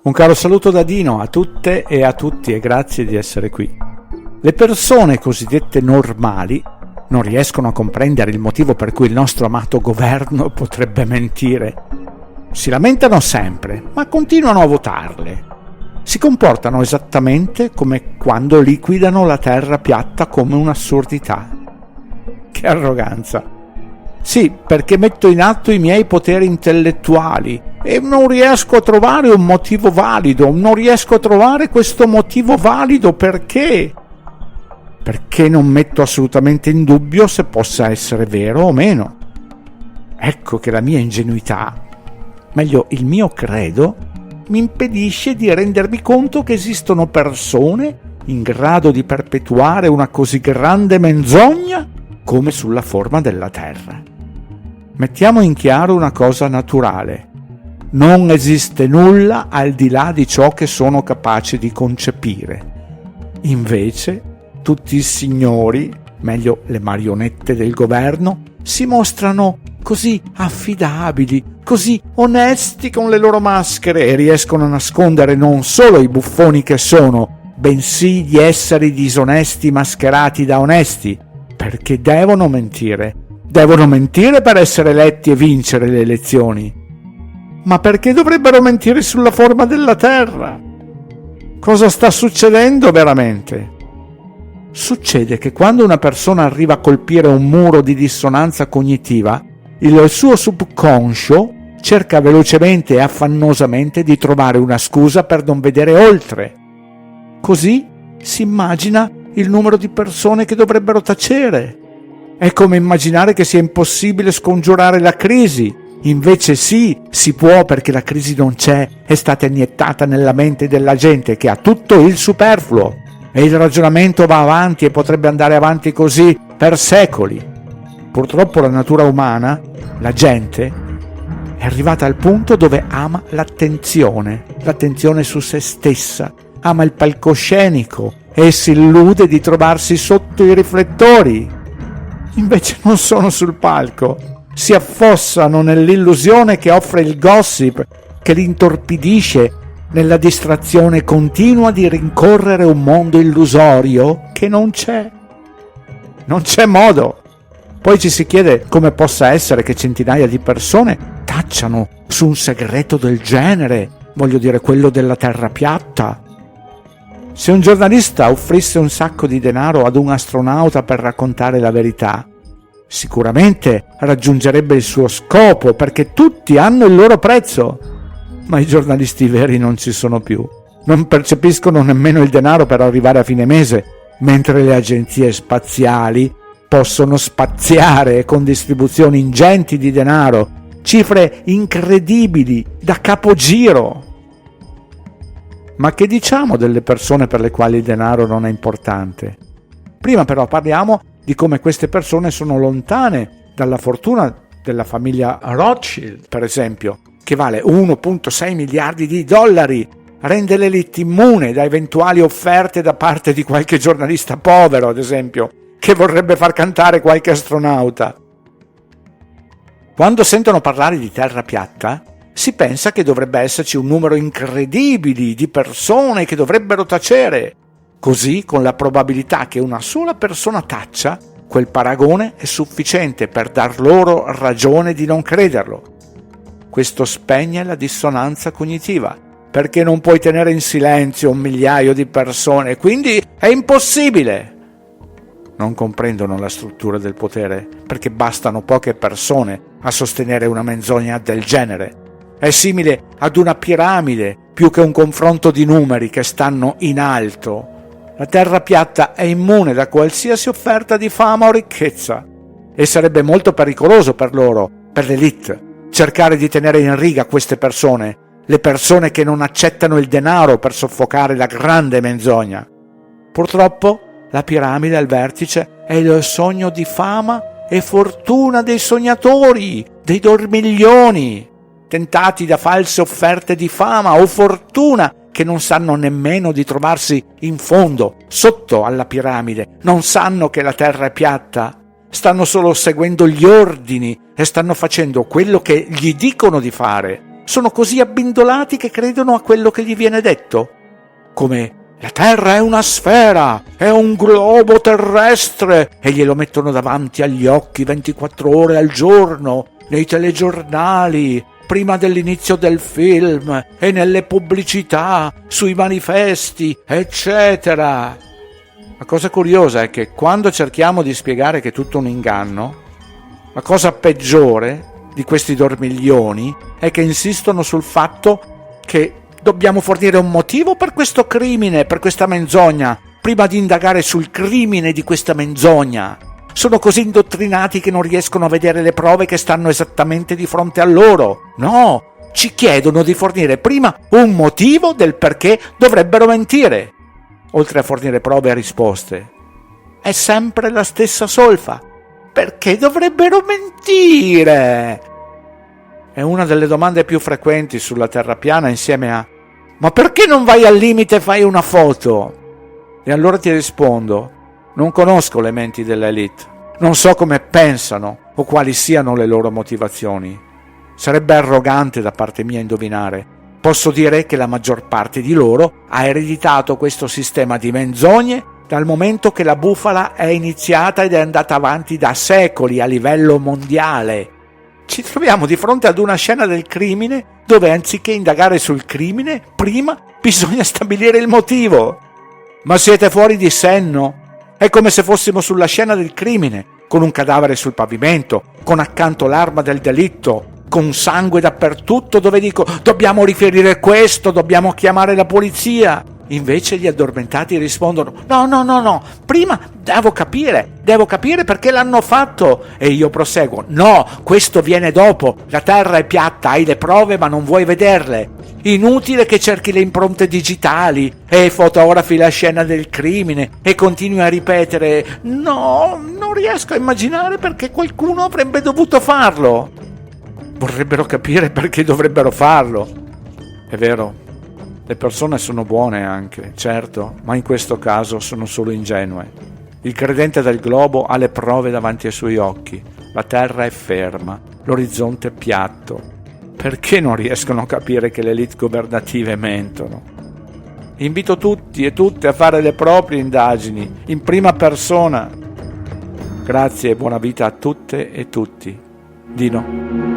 Un caro saluto da Dino a tutte e a tutti e grazie di essere qui. Le persone cosiddette normali non riescono a comprendere il motivo per cui il nostro amato governo potrebbe mentire. Si lamentano sempre, ma continuano a votarle. Si comportano esattamente come quando liquidano la terra piatta come un'assurdità. Che arroganza! Sì, perché metto in atto i miei poteri intellettuali e non riesco a trovare un motivo valido, non riesco a trovare questo motivo valido perché? Perché non metto assolutamente in dubbio se possa essere vero o meno. Ecco che la mia ingenuità, meglio il mio credo, mi impedisce di rendermi conto che esistono persone in grado di perpetuare una così grande menzogna come sulla forma della Terra. Mettiamo in chiaro una cosa naturale. Non esiste nulla al di là di ciò che sono capace di concepire. Invece, tutti i signori, meglio le marionette del governo, si mostrano così affidabili, così onesti con le loro maschere e riescono a nascondere non solo i buffoni che sono, bensì gli esseri disonesti mascherati da onesti, perché devono mentire. Devono mentire per essere eletti e vincere le elezioni. Ma perché dovrebbero mentire sulla forma della Terra? Cosa sta succedendo veramente? Succede che quando una persona arriva a colpire un muro di dissonanza cognitiva, il suo subconscio cerca velocemente e affannosamente di trovare una scusa per non vedere oltre. Così si immagina il numero di persone che dovrebbero tacere. È come immaginare che sia impossibile scongiurare la crisi. Invece sì, si può perché la crisi non c'è, è stata iniettata nella mente della gente che ha tutto il superfluo. E il ragionamento va avanti e potrebbe andare avanti così per secoli. Purtroppo la natura umana, la gente, è arrivata al punto dove ama l'attenzione su se stessa, ama il palcoscenico e si illude di trovarsi sotto i riflettori. Invece non sono sul palco, si affossano nell'illusione che offre il gossip, che li intorpidisce nella distrazione continua di rincorrere un mondo illusorio che non c'è. Non c'è modo. Poi ci si chiede come possa essere che centinaia di persone tacciano su un segreto del genere, voglio dire quello della terra piatta. Se un giornalista offrisse un sacco di denaro ad un astronauta per raccontare la verità, sicuramente raggiungerebbe il suo scopo perché tutti hanno il loro prezzo. Ma i giornalisti veri non ci sono più. Non percepiscono nemmeno il denaro per arrivare a fine mese, mentre le agenzie spaziali possono spaziare con distribuzioni ingenti di denaro, cifre incredibili da capogiro. Ma che diciamo delle persone per le quali il denaro non è importante? Prima però parliamo di come queste persone sono lontane dalla fortuna della famiglia Rothschild, per esempio, che vale 1,6 miliardi di dollari, rende l'elite immune da eventuali offerte da parte di qualche giornalista povero, ad esempio, che vorrebbe far cantare qualche astronauta. Quando sentono parlare di terra piatta, si pensa che dovrebbe esserci un numero incredibile di persone che dovrebbero tacere. Così, con la probabilità che una sola persona taccia, quel paragone è sufficiente per dar loro ragione di non crederlo. Questo spegne la dissonanza cognitiva, perché non puoi tenere in silenzio 1 migliaio di persone, quindi è impossibile. Non comprendono la struttura del potere, perché bastano poche persone a sostenere una menzogna del genere. È simile ad una piramide più che un confronto di numeri che stanno in alto. La terra piatta è immune da qualsiasi offerta di fama o ricchezza e sarebbe molto pericoloso per loro, per l'élite, cercare di tenere in riga queste persone, le persone che non accettano il denaro per soffocare la grande menzogna. Purtroppo la piramide al vertice è il sogno di fama e fortuna dei sognatori, dei dormiglioni, tentati da false offerte di fama o fortuna che non sanno nemmeno di trovarsi in fondo, sotto alla piramide, non sanno che la terra è piatta, stanno solo seguendo gli ordini e stanno facendo quello che gli dicono di fare, Sono così abbindolati che credono a quello che gli viene detto. Come la Terra è una sfera, è un globo terrestre, e glielo mettono davanti agli occhi 24 ore al giorno, nei telegiornali, prima dell'inizio del film e nelle pubblicità, sui manifesti, eccetera. La cosa curiosa è che quando cerchiamo di spiegare che è tutto un inganno, la cosa peggiore di questi dormiglioni è che insistono sul fatto che dobbiamo fornire un motivo per questo crimine, per questa menzogna, prima di indagare sul crimine di questa menzogna. Sono così indottrinati che non riescono a vedere le prove che stanno esattamente di fronte a loro. No, ci chiedono di fornire prima un motivo del perché dovrebbero mentire, oltre a fornire prove e risposte. È sempre la stessa solfa. Perché dovrebbero mentire? È una delle domande più frequenti sulla terra piana, insieme a «Ma perché non vai al limite e fai una foto?» E allora ti rispondo: non conosco le menti dell'elite, non so come pensano o quali siano le loro motivazioni. Sarebbe arrogante da parte mia indovinare. Posso dire che la maggior parte di loro ha ereditato questo sistema di menzogne dal momento che la bufala è iniziata ed è andata avanti da secoli a livello mondiale. Ci troviamo di fronte ad una scena del crimine dove, anziché indagare sul crimine, prima bisogna stabilire il motivo. Ma siete fuori di senno? È come se fossimo sulla scena del crimine, con un cadavere sul pavimento, con accanto l'arma del delitto, con sangue dappertutto, dove dico «dobbiamo riferire questo, dobbiamo chiamare la polizia». Invece gli addormentati rispondono no, prima devo capire perché l'hanno fatto. E io proseguo: no, questo viene dopo, la terra è piatta, hai le prove ma non vuoi vederle. Inutile che cerchi le impronte digitali e fotografi la scena del crimine e continui a ripetere no, non riesco a immaginare perché qualcuno avrebbe dovuto farlo. Vorrebbero capire perché dovrebbero farlo. È vero. Le persone sono buone anche, certo, ma in questo caso sono solo ingenue. Il credente del globo ha le prove davanti ai suoi occhi. La terra è ferma, l'orizzonte è piatto. Perché non riescono a capire che le elite governative mentono? Invito tutti e tutte a fare le proprie indagini, in prima persona. Grazie e buona vita a tutte e tutti. Dino.